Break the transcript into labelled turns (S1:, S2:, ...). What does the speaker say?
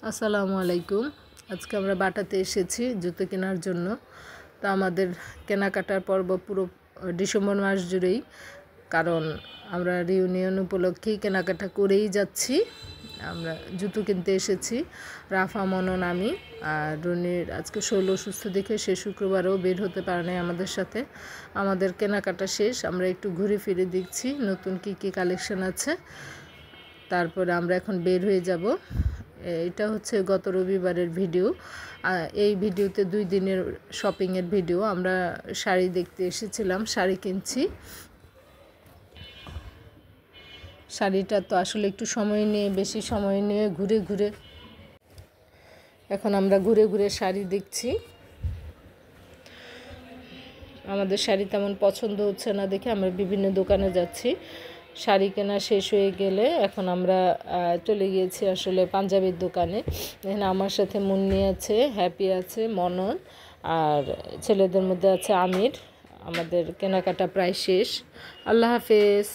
S1: আসসালামু আলাইকুম। আজকে আমরা বাটাতে এসেছি জুতো কেনার জন্য। তো আমাদের কেনাকাটার পর্ব পুরো ডিসেম্বর মাস জুড়েই, কারণ আমরা রিউনিয়ন উপলক্ষেই কেনাকাটা করেই যাচ্ছি। আমরা জুতো কিনতে এসেছি, রাফা, মনন, আমি আর রনির আজকে শরীর অসুস্থ দেখে সে শুক্রবারেও বের হতে পারে নাই আমাদের সাথে। আমাদের কেনাকাটা শেষ, আমরা একটু ঘুরে ফিরে দেখছি নতুন কী কালেকশন আছে, তারপরে আমরা এখন বের হয়ে যাব। এটা হচ্ছে গত রবিবারের ভিডিও। এই ভিডিওতে 2 দিনের শপিংয়ের ভিডিও। আমরা শাড়ি দেখতে এসেছিলাম, শাড়ি কিনছি। শাড়িটা তো আসলে একটু বেশি সময় নিয়ে ঘুরে ঘুরে এখন আমরা ঘুরে ঘুরে শাড়ি দেখছি। আমাদের শাড়ি তেমন পছন্দ হচ্ছে না দেখে আমরা বিভিন্ন দোকানে যাচ্ছি। শাড়ি কেনা শেষ হয়ে গেলে এখন আমরা চলে গিয়েছি আসলে পাঞ্জাবির দোকানে। এখানে আমার সাথে মুন্নি আছে, হ্যাপি আছে, মনন, আর ছেলেদের মধ্যে আছে আমির। আমাদের কেনাকাটা প্রায় শেষ। আল্লাহ হাফেজ।